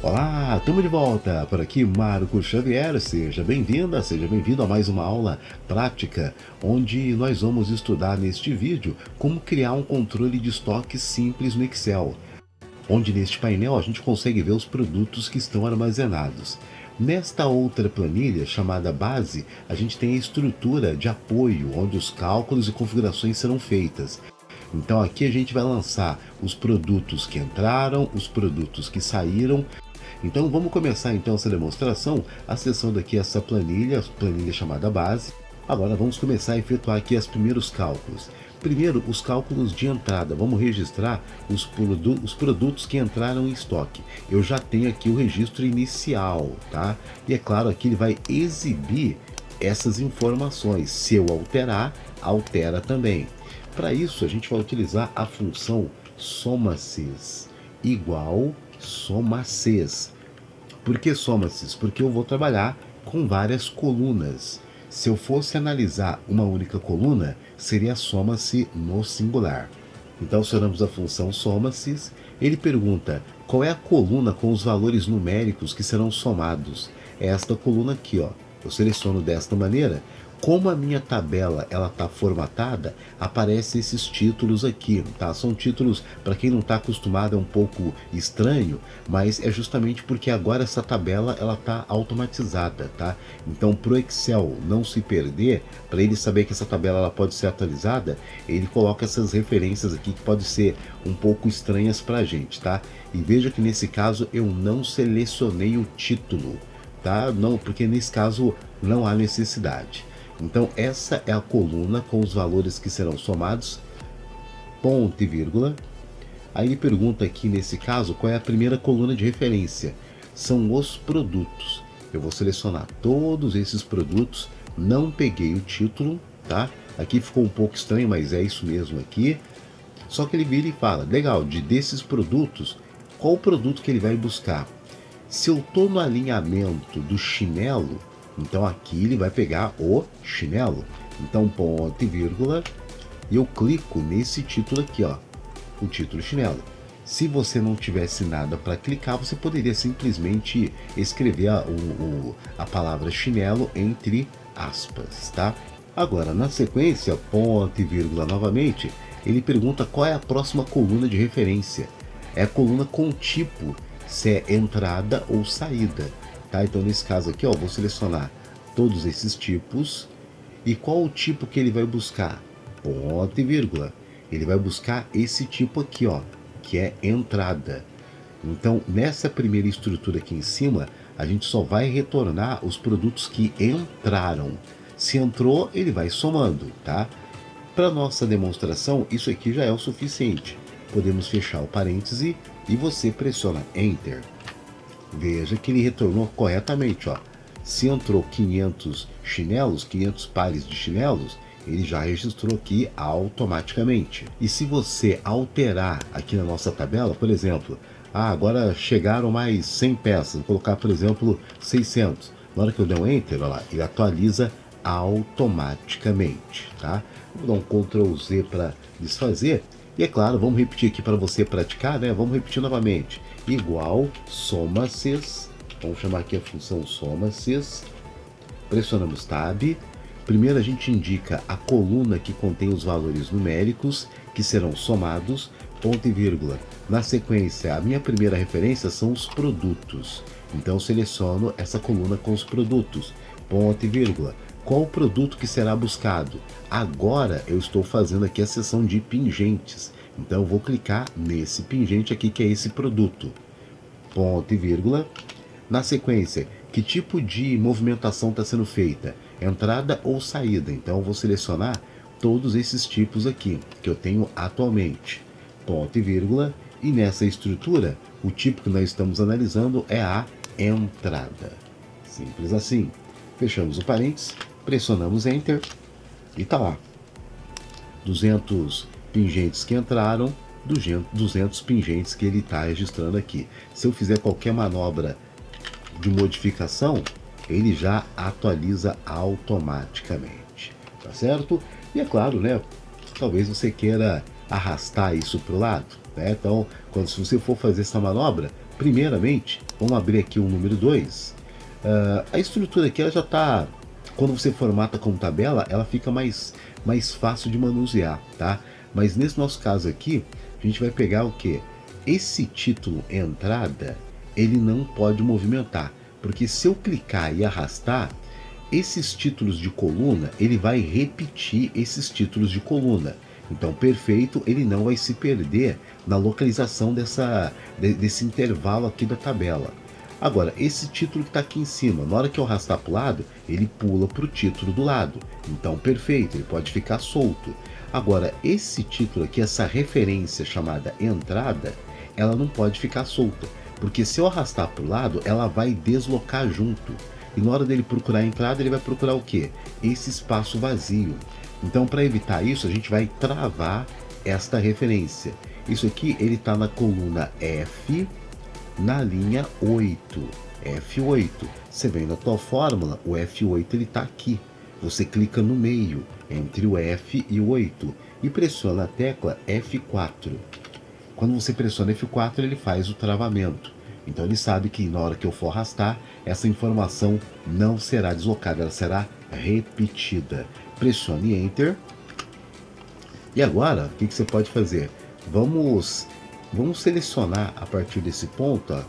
Olá, estamos de volta. Por aqui, Marco Xavier. Seja bem-vinda, seja bem-vindo a mais uma aula prática, onde nós vamos estudar neste vídeo como criar um controle de estoque simples no Excel, onde neste painel a gente consegue ver os produtos que estão armazenados. Nesta outra planilha, chamada base, a gente tem a estrutura de apoio, onde os cálculos e configurações serão feitas. Então aqui a gente vai lançar os produtos que entraram, os produtos que saíram. Então vamos começar então essa demonstração acessando aqui essa planilha chamada base. Agora vamos começar a efetuar aqui os primeiros cálculos. Primeiro, os cálculos de entrada. Vamos registrar os produtos que entraram em estoque. Eu já tenho aqui o registro inicial, tá? E é claro, aqui ele vai exibir essas informações. Se eu alterar, altera também. Para isso, a gente vai utilizar a função SOMASYS igual SOMASYS. Por que SOMASYS? Porque eu vou trabalhar com várias colunas. Se eu fosse analisar uma única coluna, seria soma-se no singular. Então, acionamos a função SOMASYS. Ele pergunta qual é a coluna com os valores numéricos que serão somados. É esta coluna aqui, ó. Eu seleciono desta maneira. Como a minha tabela ela está formatada, aparecem esses títulos aqui, tá? São títulos, para quem não está acostumado, é um pouco estranho, mas é justamente porque agora essa tabela ela está automatizada, tá? Então, para o Excel não se perder, para ele saber que essa tabela ela pode ser atualizada, ele coloca essas referências aqui que podem ser um pouco estranhas para a gente, tá? E veja que nesse caso eu não selecionei o título, tá? Não, porque nesse caso não há necessidade. Então essa é a coluna com os valores que serão somados, ponto e vírgula. Aí ele pergunta aqui nesse caso qual é a primeira coluna de referência. São os produtos. Eu vou selecionar todos esses produtos, não peguei o título, tá? Aqui ficou um pouco estranho, mas é isso mesmo aqui. Só que ele vira e fala, legal, desses produtos, qual o produto que ele vai buscar? Se eu estou no alinhamento do chinelo, então aqui ele vai pegar o chinelo. Então ponto e vírgula, e eu clico nesse título aqui, ó, o título chinelo. Se você não tivesse nada para clicar, você poderia simplesmente escrever a palavra chinelo entre aspas, tá? Agora, na sequência, ponto e vírgula novamente, ele pergunta qual é a próxima coluna de referência. É a coluna com tipo, se é entrada ou saída. Tá? Então nesse caso aqui, ó, vou selecionar todos esses tipos. E qual o tipo que ele vai buscar? Ponto e vírgula. Ele vai buscar esse tipo aqui, ó, que é entrada. Então nessa primeira estrutura aqui em cima, a gente só vai retornar os produtos que entraram. Se entrou, ele vai somando, tá? Para nossa demonstração, isso aqui já é o suficiente. Podemos fechar o parêntese e você pressiona Enter. Veja que ele retornou corretamente, ó. Se entrou 500 chinelos, 500 pares de chinelos, ele já registrou aqui automaticamente. E se você alterar aqui na nossa tabela, por exemplo, agora chegaram mais 100 peças, vou colocar, por exemplo, 600. Na hora que eu der um Enter, olha lá, ele atualiza automaticamente, tá? Vou dar um Ctrl Z para desfazer. E é claro, vamos repetir aqui para você praticar, né? Vamos repetir novamente. Igual SOMASYS, vamos chamar aqui a função SOMASYS, pressionamos Tab. Primeiro a gente indica a coluna que contém os valores numéricos que serão somados, ponto e vírgula. Na sequência, a minha primeira referência são os produtos. Então eu seleciono essa coluna com os produtos, ponto e vírgula. Qual o produto que será buscado? Agora eu estou fazendo aqui a seção de pingentes. Então eu vou clicar nesse pingente aqui que é esse produto. Ponto e vírgula. Na sequência, que tipo de movimentação está sendo feita? Entrada ou saída? Então eu vou selecionar todos esses tipos aqui que eu tenho atualmente. Ponto e vírgula. E nessa estrutura, o tipo que nós estamos analisando é a entrada. Simples assim. Fechamos o parênteses. Pressionamos Enter e tá lá. 200 pingentes que entraram, 200 pingentes que ele está registrando aqui. Se eu fizer qualquer manobra de modificação, ele já atualiza automaticamente, tá certo? E é claro, né? Talvez você queira arrastar isso para o lado, né? Então, se você for fazer essa manobra, primeiramente, Vamos abrir aqui o número 2. A estrutura aqui ela já está, quando você formata como tabela, ela fica mais fácil de manusear, tá? Mas nesse nosso caso aqui, a gente vai pegar o que? Esse título entrada, ele não pode movimentar, porque se eu clicar e arrastar, esses títulos de coluna, ele vai repetir esses títulos de coluna. Então, perfeito, ele não vai se perder na localização desse intervalo aqui da tabela. Agora, esse título que está aqui em cima, na hora que eu arrastar para o lado, ele pula para o título do lado. Então, perfeito, ele pode ficar solto. Agora, esse título aqui, essa referência chamada entrada, ela não pode ficar solta, porque se eu arrastar para o lado, ela vai deslocar junto. E na hora dele procurar a entrada, ele vai procurar o quê? Esse espaço vazio. Então, para evitar isso, a gente vai travar esta referência. Isso aqui, ele está na coluna F, na linha 8. F8. Você vem na tua fórmula, o F8 ele está aqui. Você clica no meio, entre o F e o 8, e pressiona a tecla F4. Quando você pressiona F4, ele faz o travamento. Então ele sabe que na hora que eu for arrastar, essa informação não será deslocada, ela será repetida. Pressione Enter. E agora, o que você pode fazer? Vamos selecionar a partir desse ponto, ó,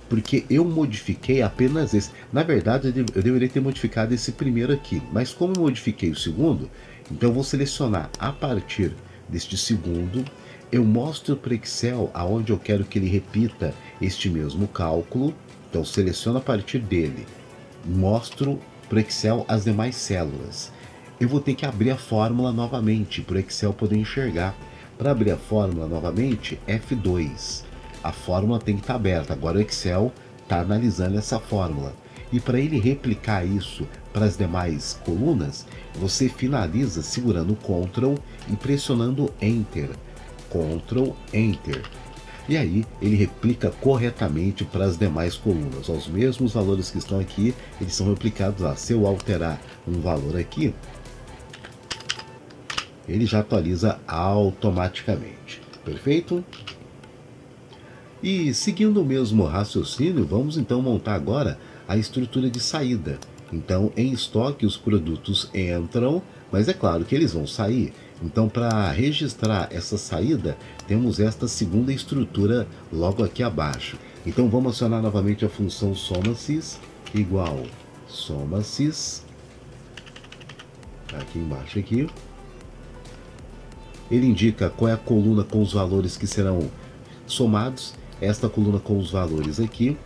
porque eu modifiquei apenas esse. Na verdade, eu deveria ter modificado esse primeiro aqui, mas como eu modifiquei o segundo, então eu vou selecionar a partir deste segundo. Eu mostro para o Excel aonde eu quero que ele repita este mesmo cálculo. Então seleciono a partir dele, mostro para o Excel as demais células. Eu vou ter que abrir a fórmula novamente para o Excel poder enxergar. Para abrir a fórmula novamente, F2. A fórmula tem que estar aberta. Agora o Excel está analisando essa fórmula. E para ele replicar isso para as demais colunas, você finaliza segurando Ctrl e pressionando Enter. Ctrl Enter. E aí ele replica corretamente para as demais colunas. Os mesmos valores que estão aqui, eles são replicados lá. Se eu alterar um valor aqui, ele já atualiza automaticamente. Perfeito? E seguindo o mesmo raciocínio, vamos então montar agora a estrutura de saída. Então, em estoque, os produtos entram, mas é claro que eles vão sair. Então, para registrar essa saída, temos esta segunda estrutura logo aqui abaixo. Então, vamos acionar novamente a função SOMASYS igual SOMASYS. Aqui embaixo aqui. Ele indica qual é a coluna com os valores que serão somados. Esta coluna com os valores aqui.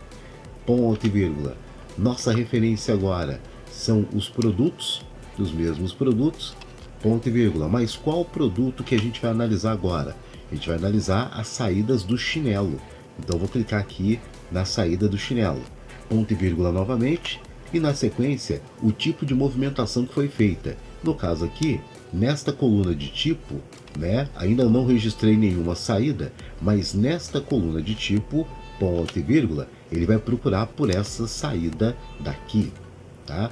Ponto e vírgula. Nossa referência agora são os produtos, os mesmos produtos. Ponto e vírgula. Mas qual produto que a gente vai analisar agora? A gente vai analisar as saídas do chinelo. Então eu vou clicar aqui na saída do chinelo. Ponto e vírgula novamente. E na sequência, o tipo de movimentação que foi feita. No caso aqui, nesta coluna de tipo, né, ainda não registrei nenhuma saída, mas nesta coluna de tipo, ponto e vírgula, ele vai procurar por essa saída daqui, tá?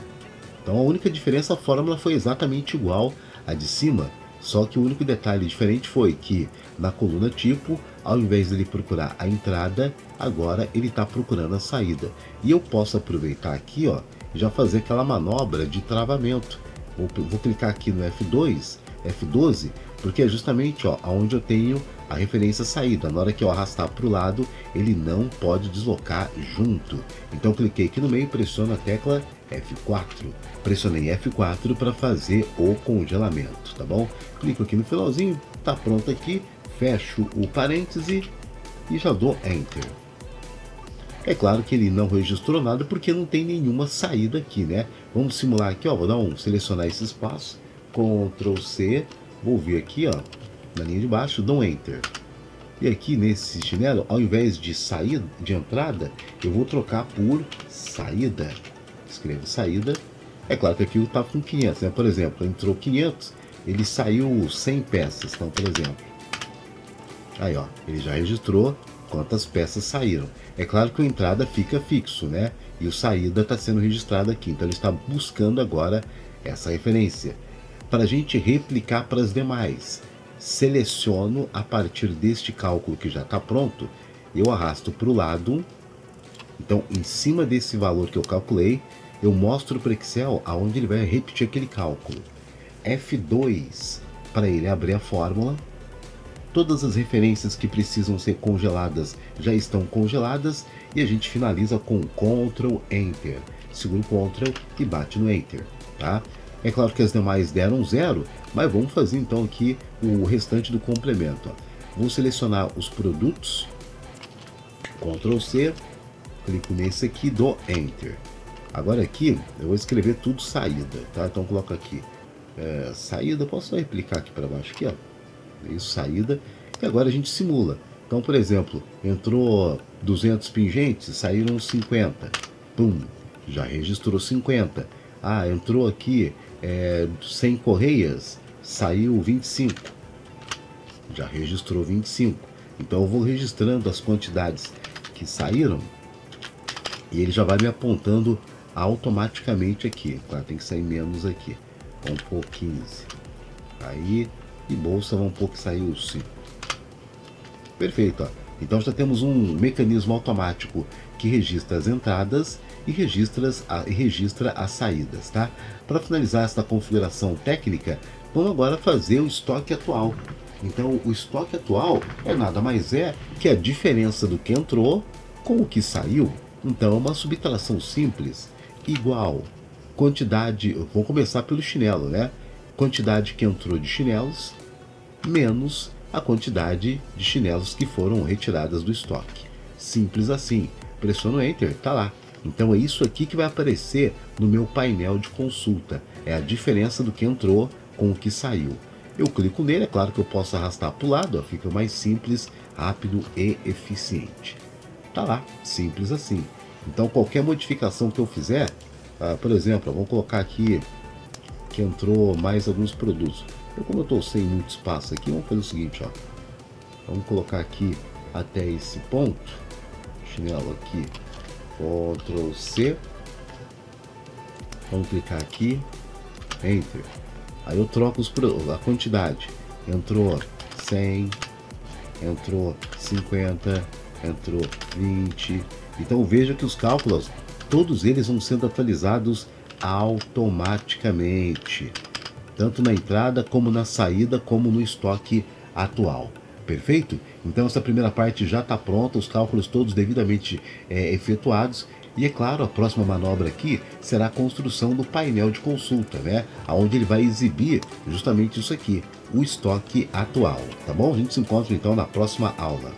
Então a única diferença, a fórmula foi exatamente igual à de cima, só que o único detalhe diferente foi que na coluna tipo, ao invés de ele procurar a entrada, agora ele está procurando a saída. E eu posso aproveitar aqui, ó, e já fazer aquela manobra de travamento. Vou clicar aqui no F2, F12, porque é justamente ó, onde eu tenho a referência saída. Na hora que eu arrastar para o lado, ele não pode deslocar junto. Então cliquei aqui no meio, pressiono a tecla F4. Pressionei F4 para fazer o congelamento, tá bom? Clico aqui no finalzinho, tá pronto aqui, fecho o parêntese e já dou Enter. É claro que ele não registrou nada porque não tem nenhuma saída aqui, né? Vamos simular aqui, ó, vou dar selecionar esse espaço, Ctrl C, vou vir aqui, ó, na linha de baixo, dou Enter. E aqui nesse chinelo, ao invés de saída, de entrada, eu vou trocar por saída. Escrevo saída. É claro que aqui está com 500, né? Por exemplo, entrou 500, ele saiu 100 peças, então, por exemplo. Aí, ó, ele já registrou quantas peças saíram. É claro que a entrada fica fixo, né? E o saída está sendo registrado aqui. Então ele está buscando agora essa referência. Para a gente replicar para as demais, seleciono a partir deste cálculo que já está pronto, eu arrasto para o lado Então, em cima desse valor que eu calculei, eu mostro para o Excel aonde ele vai repetir aquele cálculo. F2 para ele abrir a fórmula. Todas as referências que precisam ser congeladas já estão congeladas e a gente finaliza com Ctrl Enter. Segura o Ctrl e bate no Enter, tá? É claro que as demais deram 0, mas vamos fazer então aqui o restante do complemento. Ó. Vou selecionar os produtos, Ctrl C, clico nesse aqui, dou Enter. Agora aqui eu vou escrever tudo saída, tá? Então coloco aqui saída, posso só replicar aqui para baixo aqui, ó. Isso, saída, e agora a gente simula. Então, por exemplo, entrou 200 pingentes, saíram 50. Pum, já registrou 50. Ah, entrou aqui 100 correias, saiu 25. Já registrou 25. Então eu vou registrando as quantidades que saíram e ele já vai me apontando automaticamente aqui. Tá? Tem que sair menos aqui. Vamos pôr 15. Aí, e bolsa vamos pôr que saiu 5. Perfeito. Ó. Então já temos um mecanismo automático que registra as entradas e registra as saídas, tá? Para finalizar esta configuração técnica, vamos agora fazer o estoque atual. Então o estoque atual nada mais que a diferença do que entrou com o que saiu. Então é uma subtração simples, igual quantidade, vamos começar pelo chinelo, né? Quantidade que entrou de chinelos, menos a quantidade de chinelos que foram retiradas do estoque. Simples assim. Pressiono Enter, tá lá. Então é isso aqui que vai aparecer no meu painel de consulta. É a diferença do que entrou com o que saiu. Eu clico nele, é claro que eu posso arrastar para o lado, ó, fica mais simples, rápido e eficiente. Tá lá, simples assim. Então qualquer modificação que eu fizer, por exemplo, vamos colocar aqui que entrou mais alguns produtos. Como eu estou sem muito espaço aqui, vamos fazer o seguinte, ó. Vamos colocar aqui até esse ponto. Chinelo aqui, Ctrl C. Vamos clicar aqui, Enter. Aí eu troco a quantidade. Entrou 100, entrou 50, entrou 20. Então veja que os cálculos, todos eles vão sendo atualizados automaticamente, tanto na entrada como na saída, como no estoque atual. Perfeito? Então essa primeira parte já está pronta, os cálculos todos devidamente efetuados. E é claro, a próxima manobra aqui será a construção do painel de consulta, né? Onde ele vai exibir justamente isso aqui, o estoque atual, tá bom? A gente se encontra então na próxima aula.